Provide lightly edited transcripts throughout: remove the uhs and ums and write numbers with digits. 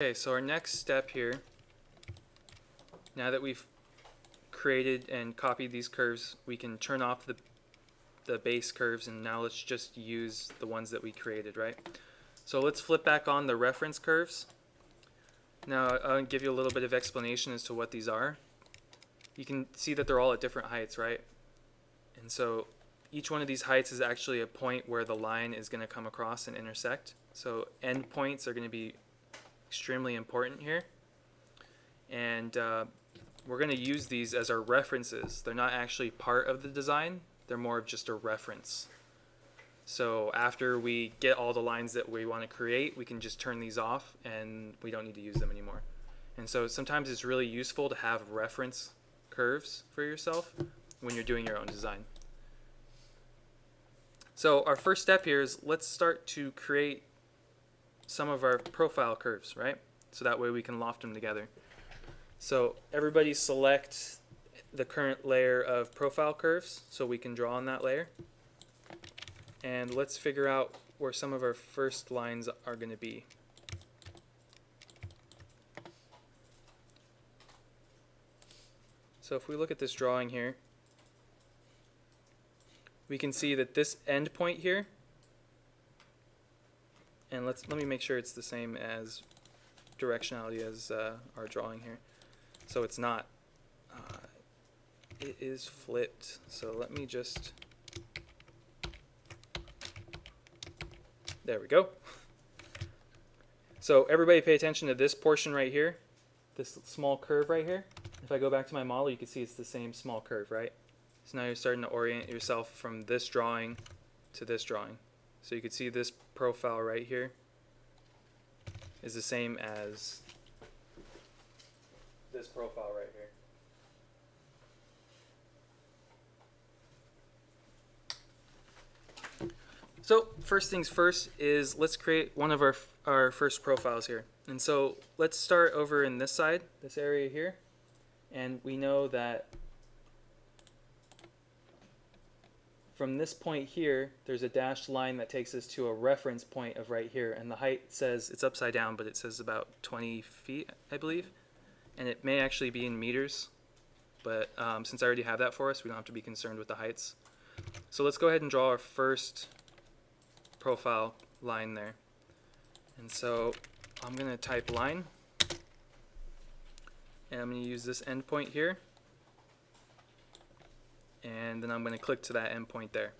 Okay, so our next step here, now that we've created and copied these curves, we can turn off the base curves, and now let's just use the ones that we created, right? So let's flip back on the reference curves. Now I'll give you a little bit of explanation as to what these are. You can see that they're all at different heights, right? And so each one of these heights is actually a point where the line is going to come across and intersect. So endpoints are going to be extremely important here, and we're going to use these as our references. They're not actually part of the design, they're more of just a reference. So after we get all the lines that we want to create, we can just turn these off and we don't need to use them anymore. And so sometimes it's really useful to have reference curves for yourself when you're doing your own design. So our first step here is let's start to create some of our profile curves, right? So that way we can loft them together. So everybody select the current layer of profile curves so we can draw on that layer. And let's figure out where some of our first lines are going to be. So if we look at this drawing here, we can see that this end point here, and let me make sure it's the same as directionality as our drawing here. So it's not. It is flipped. So let me just. There we go. So everybody pay attention to this portion right here, this small curve right here. If I go back to my model, you can see it's the same small curve, right? So now you're starting to orient yourself from this drawing to this drawing. So you can see this profile right here is the same as this profile right here. So first things first is let's create one of our first profiles here. And so let's start over in this side, this area here. And we know that from this point here, there's a dashed line that takes us to a reference point of right here. And the height says, it's upside down, but it says about 20 feet, I believe. And it may actually be in meters. But since I already have that for us, we don't have to be concerned with the heights. So let's go ahead and draw our first profile line there. And so I'm going to type line. And I'm going to use this endpoint here. And then I'm going to click to that endpoint there.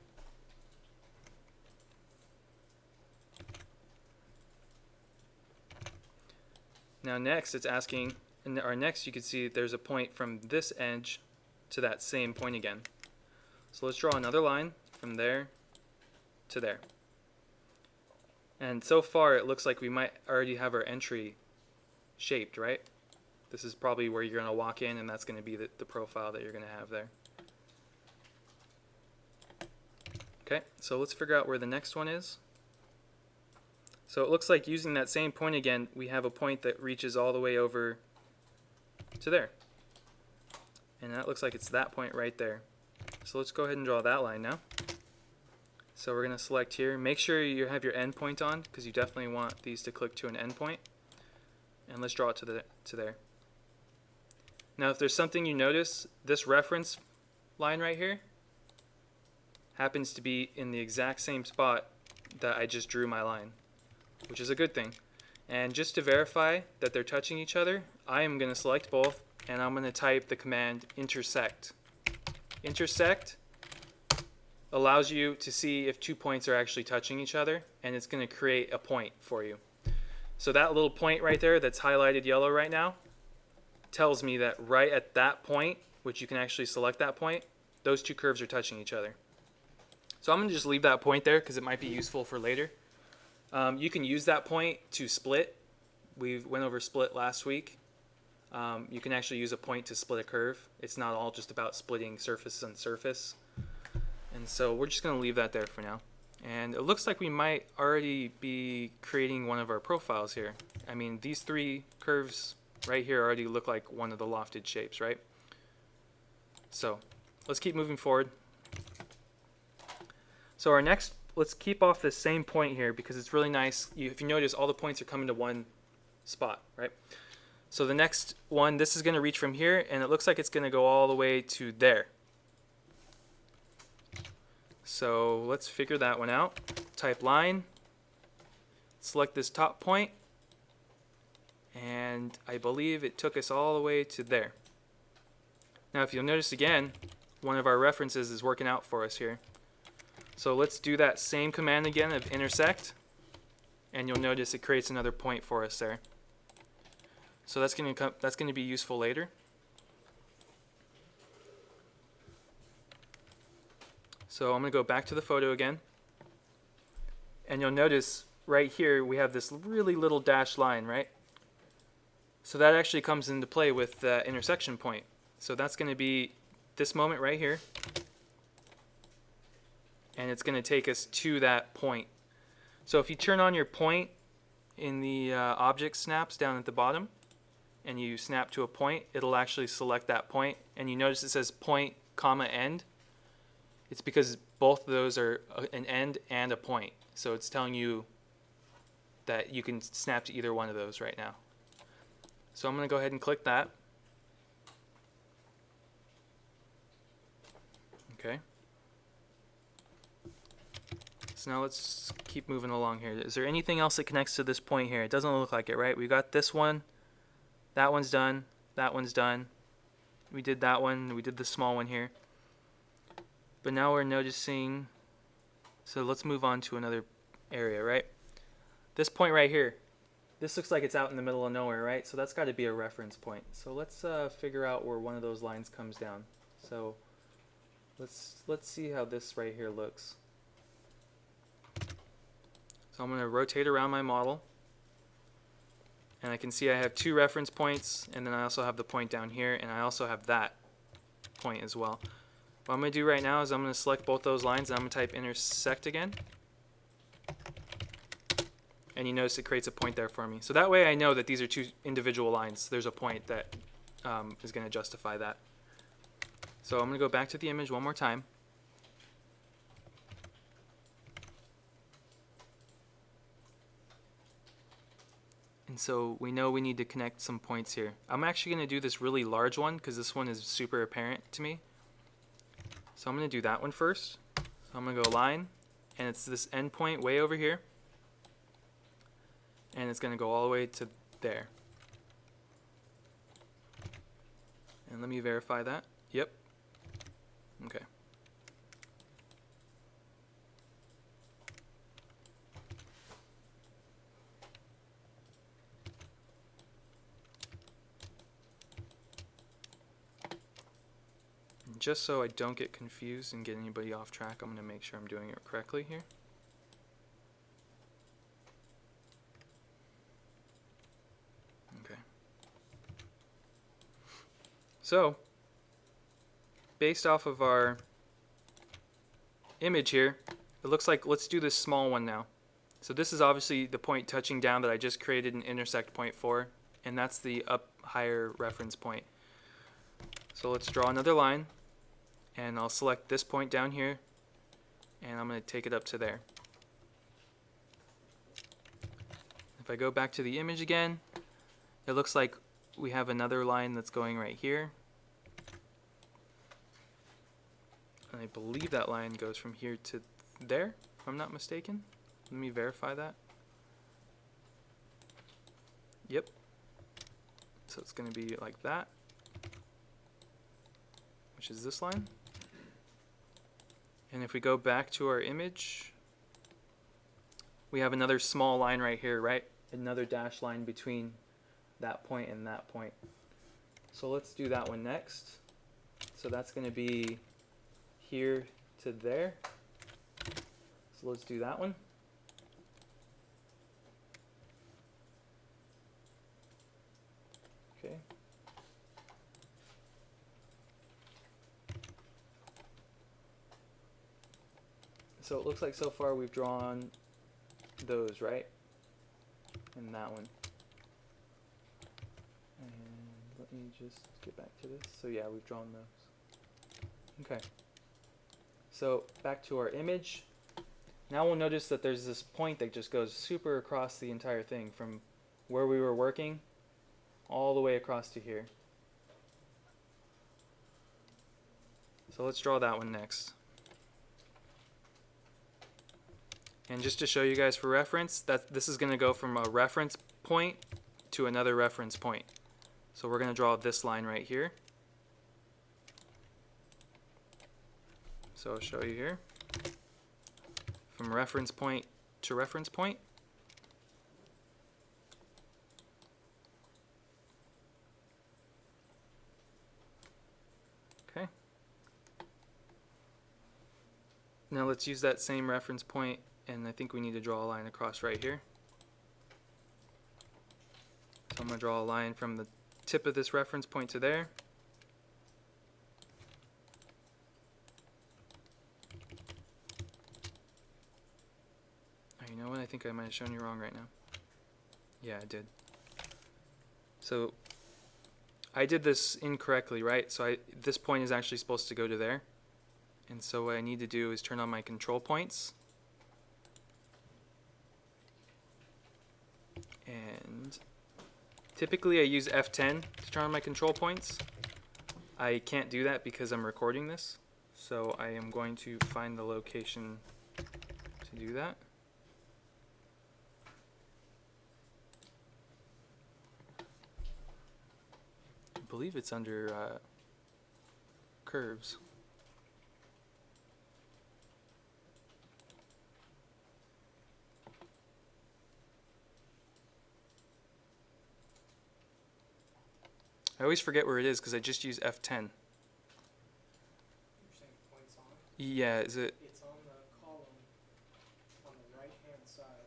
Now next it's asking, in our next you can see there's a point from this edge to that same point again. So let's draw another line from there to there. And so far it looks like we might already have our entry shaped, right? This is probably where you're going to walk in, and that's going to be the profile that you're going to have there. Okay, so let's figure out where the next one is. So it looks like using that same point again, we have a point that reaches all the way over to there. And that looks like it's that point right there. So let's go ahead and draw that line now. So we're going to select here. Make sure you have your endpoint on, because you definitely want these to click to an endpoint. And let's draw it to there. Now if there's something you notice, this reference line right here happens to be in the exact same spot that I just drew my line, which is a good thing. And just to verify that they're touching each other, I am going to select both, and I'm going to type the command intersect. Intersect allows you to see if 2 points are actually touching each other, and it's going to create a point for you. So that little point right there that's highlighted yellow right now tells me that right at that point, which you can actually select that point, those two curves are touching each other. So I'm going to just leave that point there because it might be useful for later. You can use that point to split. We went over split last week. You can actually use a point to split a curve. It's not all just about splitting surface on surface. And so we're just going to leave that there for now. And it looks like we might already be creating one of our profiles here. I mean, these three curves right here already look like one of the lofted shapes, right? So let's keep moving forward. So our next, let's keep off the same point here because it's really nice. If you notice, all the points are coming to one spot, right? So the next one, this is going to reach from here, and it looks like it's going to go all the way to there. So let's figure that one out. Type line, select this top point, and I believe it took us all the way to there. Now if you'll notice again, one of our references is working out for us here. So let's do that same command again of intersect, and you'll notice it creates another point for us there. So that's going to be useful later. So I'm going to go back to the photo again, and you'll notice right here we have this really little dashed line, right? So that actually comes into play with the intersection point. So that's going to be this moment right here, and it's going to take us to that point. So if you turn on your point in the object snaps down at the bottom, and you snap to a point, it'll actually select that point, and you notice it says point, comma, end. It's because both of those are an end and a point. So it's telling you that you can snap to either one of those right now. So I'm going to go ahead and click that. Okay. So now let's keep moving along here. Is there anything else that connects to this point here? It doesn't look like it, right? We got this one. That one's done. That one's done. We did that one. We did the small one here. But now we're noticing, so let's move on to another area, right? This point right here, this looks like it's out in the middle of nowhere, right? So that's got to be a reference point. So let's figure out where one of those lines comes down. So let's see how this right here looks. So I'm going to rotate around my model, and I can see I have two reference points, and then I also have the point down here, and I also have that point as well. What I'm going to do right now is I'm going to select both those lines, and I'm going to type intersect again. And you notice it creates a point there for me. So that way I know that these are two individual lines. There's a point that is going to justify that. So I'm going to go back to the image one more time. And so we know we need to connect some points here. I'm actually going to do this really large one because this one is super apparent to me. So I'm going to do that one first. So I'm going to go line, and it's this endpoint way over here, and it's going to go all the way to there. And let me verify that. Yep. Okay. Just so I don't get confused and get anybody off track, I'm going to make sure I'm doing it correctly here. Okay. So, based off of our image here, it looks like, let's do this small one now. So this is obviously the point touching down that I just created an intersect point for, and that's the up higher reference point. So let's draw another line. And I'll select this point down here, and I'm going to take it up to there. If I go back to the image again, it looks like we have another line that's going right here. And I believe that line goes from here to there, if I'm not mistaken. Let me verify that. Yep. So it's going to be like that, which is this line. And if we go back to our image, we have another small line right here, right? Another dashed line between that point and that point. So let's do that one next. So that's going to be here to there. So let's do that one. Okay. So it looks like so far we've drawn those, right? And that one. And let me just get back to this. So yeah, we've drawn those. Okay. So back to our image. Now we'll notice that there's this point that just goes super across the entire thing from where we were working all the way across to here. So let's draw that one next. And just to show you guys for reference, that this is going to go from a reference point to another reference point. So we're going to draw this line right here. So I'll show you here. From reference point to reference point. Okay. Now let's use that same reference point, and I think we need to draw a line across right here. So I'm going to draw a line from the tip of this reference point to there. Oh, you know what? I think I might have shown you wrong right now. Yeah, I did. So I did this incorrectly, right? So this point is actually supposed to go to there. And so what I need to do is turn on my control points. And typically I use F10 to turn on my control points. I can't do that because I'm recording this. So I am going to find the location to do that. I believe it's under Crvs. I always forget where it is because I just use F10. You're saying points on? Yeah, is it? It's on the column on the right hand side,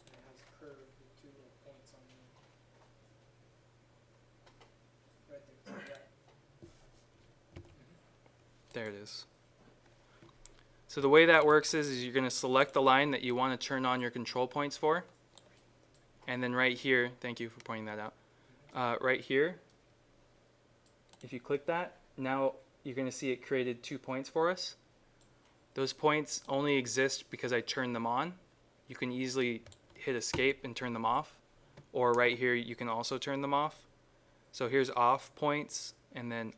and it has curve with two little points on the right there to the right. There it is. So the way that works is you're going to select the line that you want to turn on your control points for. And then right here, thank you for pointing that out. Right here, if you click that, now you're going to see it created 2 points for us. Those points only exist because I turned them on. You can easily hit escape and turn them off. Or right here, you can also turn them off. So here's off points, and then,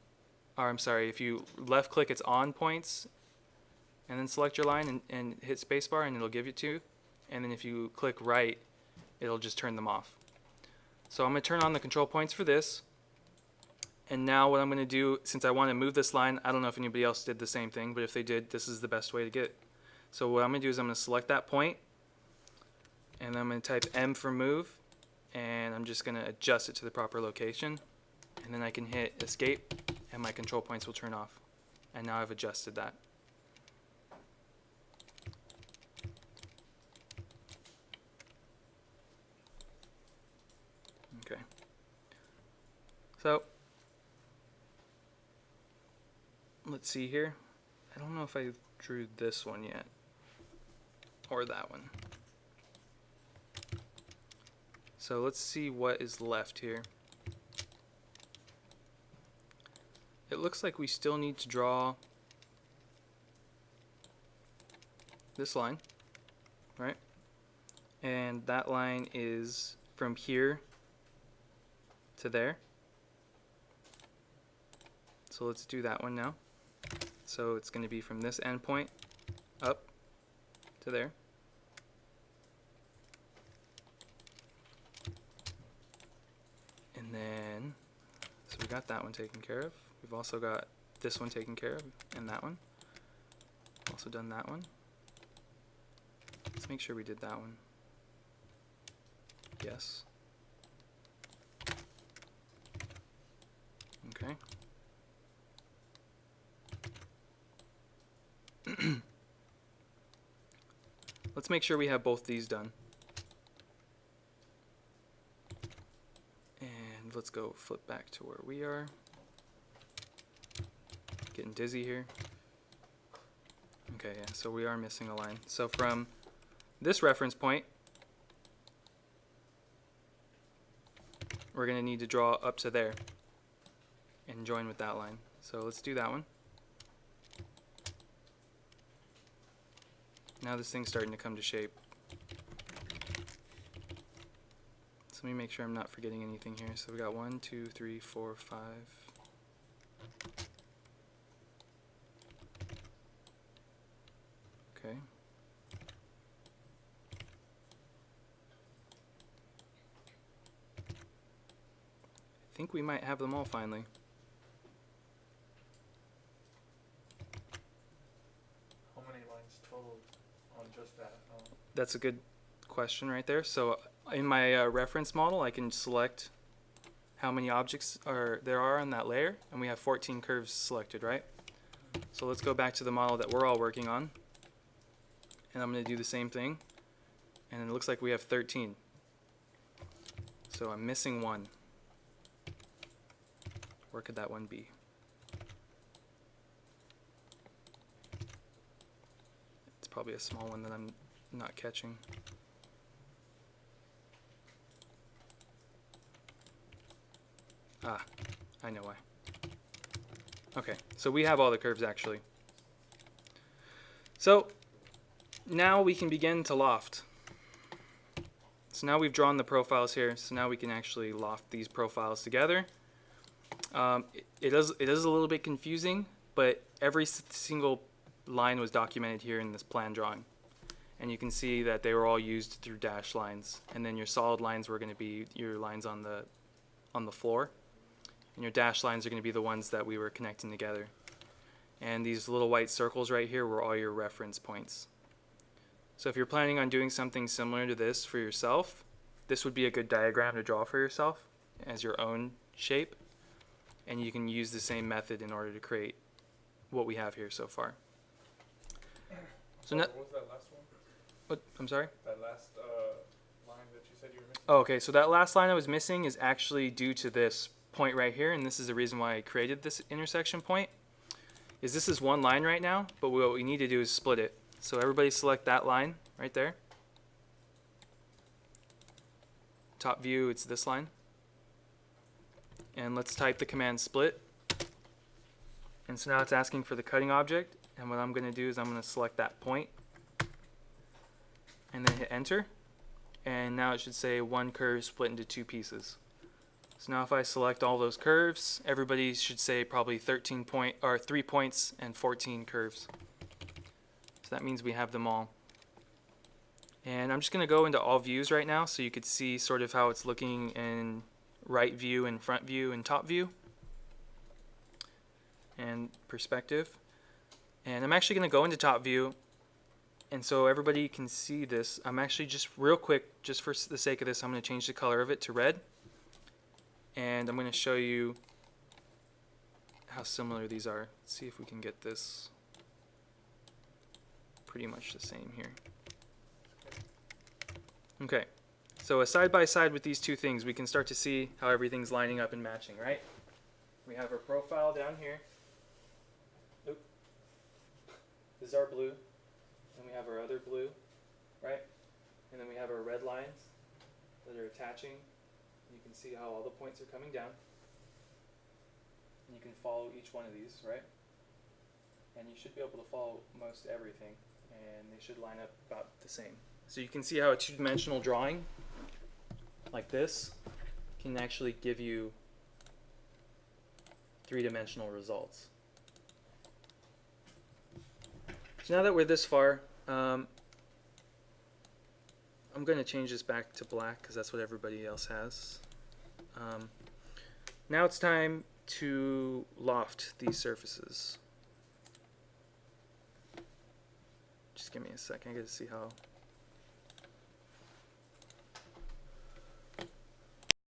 or I'm sorry, if you left click, it's on points, and then select your line and hit spacebar, and it'll give you 2. And then if you click right, it'll just turn them off. So I'm going to turn on the control points for this. And now what I'm going to do, since I want to move this line, I don't know if anybody else did the same thing, but if they did, this is the best way to get it. So what I'm going to do is I'm going to select that point, and I'm going to type M for move, and I'm just going to adjust it to the proper location. And then I can hit escape, and my control points will turn off. And now I've adjusted that. Okay. So let's see here. I don't know if I drew this one yet, or that one. So let's see what is left here. It looks like we still need to draw this line, right? And that line is from here to there. So let's do that one now. So it's going to be from this endpoint up to there. And then, so we got that one taken care of. We've also got this one taken care of, and that one. Also done that one. Let's make sure we did that one. Yes. Okay. Let's make sure we have both these done. And let's go flip back to where we are. Getting dizzy here. Okay, yeah, so we are missing a line. So from this reference point, we're going to need to draw up to there and join with that line. So let's do that one. Now this thing's starting to come to shape. So let me make sure I'm not forgetting anything here. So we got 1, 2, 3, 4, 5. Okay. I think we might have them all finally. How many lines total on just that? That's a good question right there. So in my reference model, I can select how many objects there are on that layer, and we have 14 curves selected, right? So let's go back to the model that we're all working on, and I'm going to do the same thing, and it looks like we have 13. So I'm missing one. Where could that one be? It's probably a small one that I'm not catching. Ah, I know why. Okay, so we have all the curves actually. So now we can begin to loft. So now we've drawn the profiles here, so now we can actually loft these profiles together. It is a little bit confusing, but every single line was documented here in this plan drawing. And you can see that they were all used through dashed lines. And then your solid lines were going to be your lines on the floor. And your dashed lines are going to be the ones that we were connecting together. And these little white circles right here were all your reference points. So if you're planning on doing something similar to this for yourself, this would be a good diagram to draw for yourself as your own shape. And you can use the same method in order to create what we have here so far. So what was that last one? What? I'm sorry? That last line that you said you were missing? Oh, okay, so that last line I was missing is actually due to this point right here, and this is the reason why I created this intersection point. This is one line right now, but what we need to do is split it. So everybody select that line right there. Top view, it's this line. And let's type the command split. And so now it's asking for the cutting object, and what I'm going to do is I'm going to select that point and then hit enter, and now it should say one curve split into two pieces. So now if I select all those curves, everybody should say probably 3 points and 14 curves. So that means we have them all. And I'm just going to go into all views right now so you could see sort of how it's looking in right view and front view and top view and perspective. And I'm actually going to go into top view, and so everybody can see this. I'm actually just real quick, just for the sake of this, I'm going to change the color of it to red, and I'm going to show you how similar these are. Let's see if we can get this pretty much the same here. Okay, so a side by side with these two things, we can start to see how everything's lining up and matching, right? We have our profile down here. Oop. This is our blue, and we have our other blue, right? And then we have our red lines that are attaching. You can see how all the points are coming down. And you can follow each one of these, right? And you should be able to follow most everything, and they should line up about the same. So you can see how a two-dimensional drawing like this can actually give you three-dimensional results. So now that we're this far, I'm going to change this back to black because that's what everybody else has. Now it's time to loft these surfaces. Just give me a second, I got to see how